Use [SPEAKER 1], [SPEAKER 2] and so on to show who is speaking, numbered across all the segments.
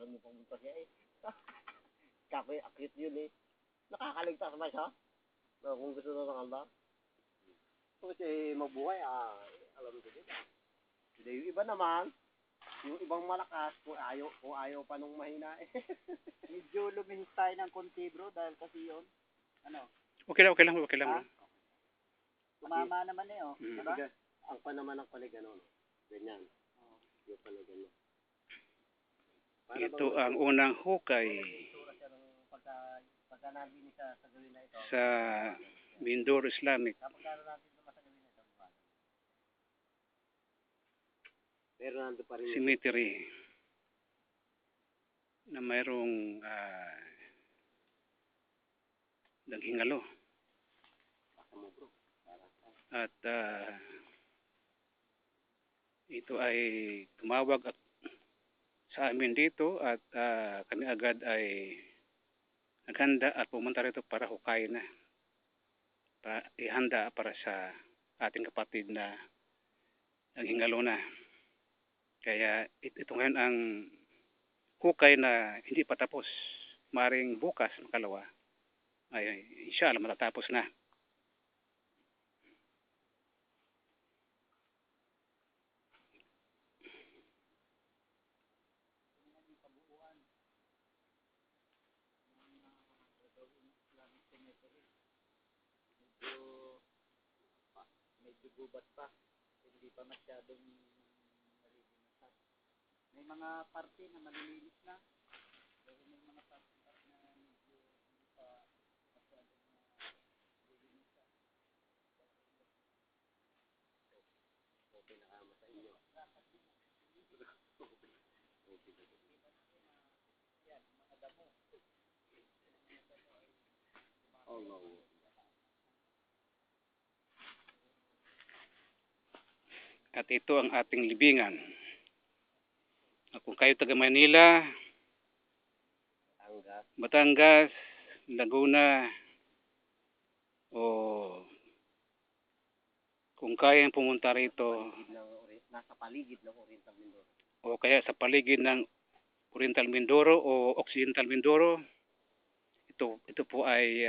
[SPEAKER 1] alam mo pumunta siya eh. Kapoy, akit yun eh. Nakakaligtas ba siya? No, kung gusto na ng Allah. Kasi mabuhay, alam ko din. Hindi, yung iba naman, yung ibang malakas, kung ayaw pa nung mahina eh.
[SPEAKER 2] Medyo lumihis tayo ng konti bro, dahil kasi yun, ano?
[SPEAKER 3] Okay lang.
[SPEAKER 2] Tumama naman eh, oh. Diba?
[SPEAKER 1] Ang pa naman ang panig, ano, ganyan. Yung panig, ganyan.
[SPEAKER 3] Ito ang unang hukay
[SPEAKER 1] Pagka nabini sa gawin na ito.
[SPEAKER 3] sa Mindoro Islamic.
[SPEAKER 1] Kapag natin ito sa gawin na ito. Pero nando pa rin.
[SPEAKER 3] Cemetery na mayroong naghingalo. At ito ay tumawag sa amin dito at kami agad ay naghanda at pumunta rito para hukayin na. Ihanda para sa ating kapatid na naghingalo na. Kaya ito ngayon ang hukay na hindi pa tapos. Maring bukas, makalawa, ay inshallah matatapos na.
[SPEAKER 2] Medyo gubat pa. Hindi pa masyadong malilinis. May mga parte na malilinis na. Pero may mga parte na medyo hindi pa masyadong malilinis na.
[SPEAKER 1] Okay na kama sa inyo.
[SPEAKER 2] Yan, mga damo.
[SPEAKER 1] Allah.
[SPEAKER 3] At ito ang ating libingan. Kung kayo taga Manila, Batangas, Laguna, o kung kayang pumunta rito,
[SPEAKER 1] Nasa paligid ng Oriental Mindoro.
[SPEAKER 3] o kaya sa paligid ng Oriental Mindoro o Occidental Mindoro, ito po ay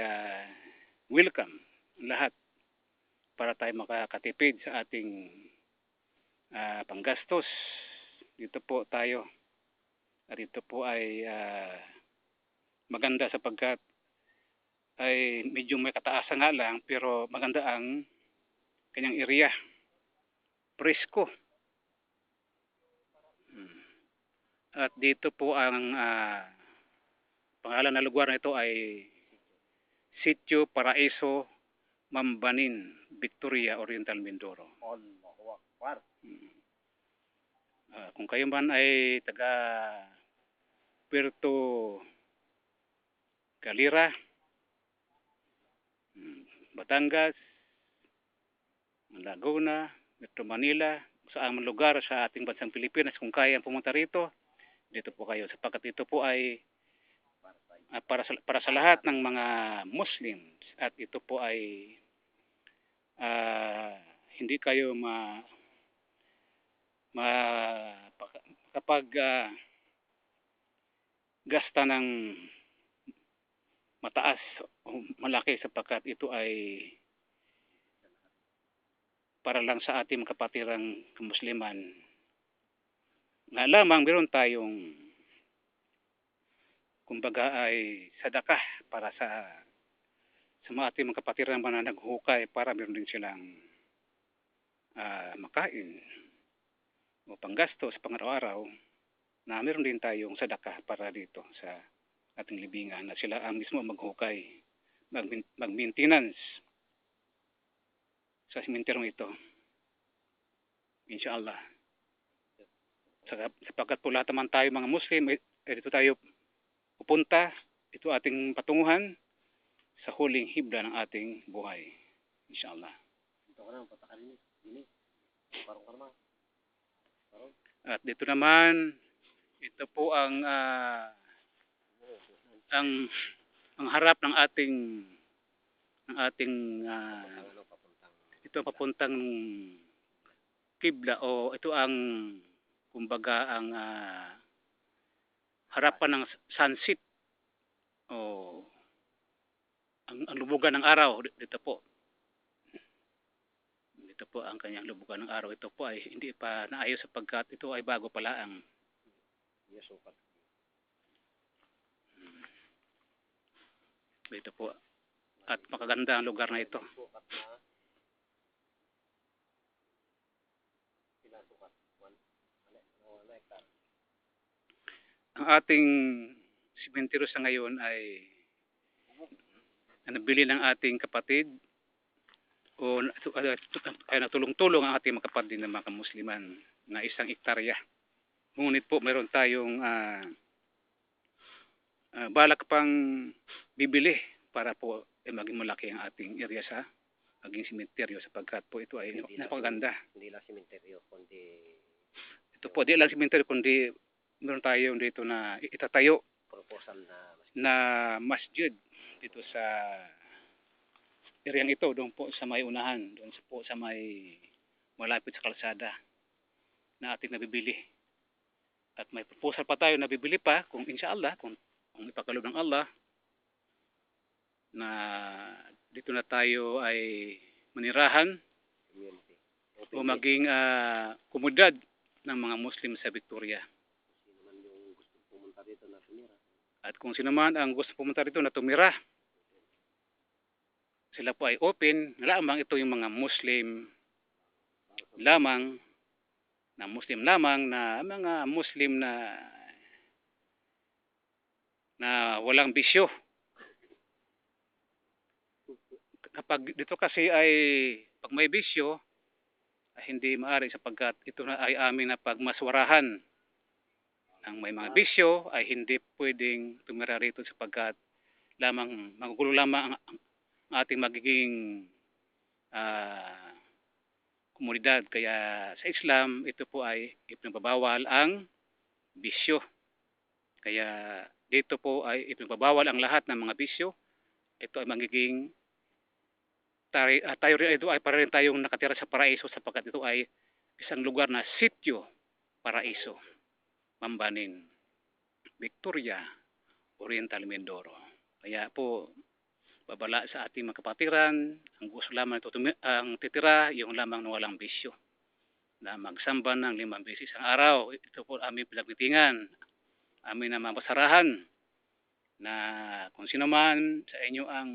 [SPEAKER 3] welcome lahat para tayo makakatipid sa ating panggastos. Dito po tayo. At ito po ay maganda sapagkat ay medyo may kataasan nga lang pero maganda ang kanyang area. Presko. At dito po ang pangalan ng lugar na ito ay Sitio Paraiso Mambanin, Victoria, Oriental Mindoro.
[SPEAKER 1] Allahu Akbar.
[SPEAKER 3] Kung kayo man ay taga Puerto Galera, Batangas, Laguna, Metro Manila, sa aming lugar sa ating bansang Pilipinas, kung kayang pumunta rito, dito po kayo sapagkat ito po ay para sa lahat ng mga Muslims at ito po ay hindi kayo kapag gasta ng mataas o malaki sapagkat ito ay para lang sa ating kapatirang kamusliman. Nga lamang meron tayong kumbaga ay sadakah para sa mga ating mga kapatirang naghuhukay para meron din silang makain o panggastos sa pang-araw-araw, na meron din tayong sadakah para dito sa ating libingan na sila ang mismo maghukay, mag-maintenance sa simenterong ito. Inshallah. Sapagkat po lahat naman tayo mga Muslim, dito tayo pupunta, ito ating patunguhan sa huling hibla ng ating buhay. Inshallah.
[SPEAKER 1] Ito ka lang, patakalin ini. Parang karma.
[SPEAKER 3] At dito naman, ito po ang harap ng ating ito papuntang kibla o ito ang kumbaga ang harapan ng sunset. O ang lubugan ng araw dito po. Ito po ang kanyang lubugan ng araw. Ito po ay hindi pa naayos sapagkat ito ay bago pala ang
[SPEAKER 1] Yasukat.
[SPEAKER 3] ito po. At makaganda ang lugar na ito.
[SPEAKER 1] Sukat na pinasukat. Ano hektar?
[SPEAKER 3] Ang ating simenteryo sa ngayon ay nabili ng ating kapatid o ay natulong-tulong ang ating mga kapatid na mga Musliman na 1 hektarya. Ngunit po meron tayong balak pang bibili para po maging malaki ang ating area sa maging simenteryo sapagkat po ito ay napakaganda.
[SPEAKER 1] Hindi lang simenteryo, kundi
[SPEAKER 3] Ito po, di lang simenteryo kundi meron tayong dito na itatayo
[SPEAKER 1] proposal
[SPEAKER 3] na masjid dito sa areang ito, doon po sa may unahan, doon po sa may malapit sa kalsada na ating nabibili. At may proposal pa tayo na bibili pa kung inshallah, kung ipagkaloob ng Allah na dito na tayo ay manirahan
[SPEAKER 1] community.
[SPEAKER 3] o maging komunidad ng mga Muslim sa Victoria.
[SPEAKER 1] Sino man yung gusto pumunta dito na tumira.
[SPEAKER 3] At kung sino man ang gusto pumunta dito na tumira, sila po ay open, lamang ito yung mga Muslim lamang, na mga Muslim na walang bisyo. Kapag dito kasi ay pag may bisyo ay hindi maaari sapagkat ito na ay amin na pagmaswarahan. Ang may mga bisyo ay hindi pwedeng tumira rito sapagkat magugulo lamang ang ating magiging komunidad. Kaya sa Islam, ito po ay ipinagbabawal ang bisyo. Kaya dito po ay ipinagbabawal ang lahat ng mga bisyo. Ito ay magiging tayo rin ito ay para rin tayong nakatira sa paraiso sapagkat ito ay isang lugar na sitio paraiso. Mambanin, Victoria, Oriental Mindoro. Kaya po babala sa ating mga kapatiran, ang gusto lamang ito ang titira, yung lamang na walang bisyo. Na magsamba ng 5 beses ang araw. Ito po aming pinagmitingan, aming na mabasarahan na kung sino man sa inyo ang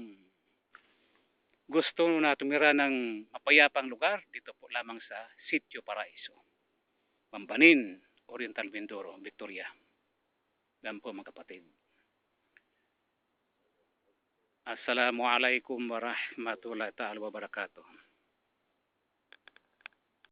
[SPEAKER 3] gusto na tumira ng mapayapang lugar, dito po lamang sa Sitio Paraiso. Mambanin, Oriental Mindoro, Victoria. Yan po mga kapatid. Assalamualaikum warahmatullahi ta'ala wabarakatuh.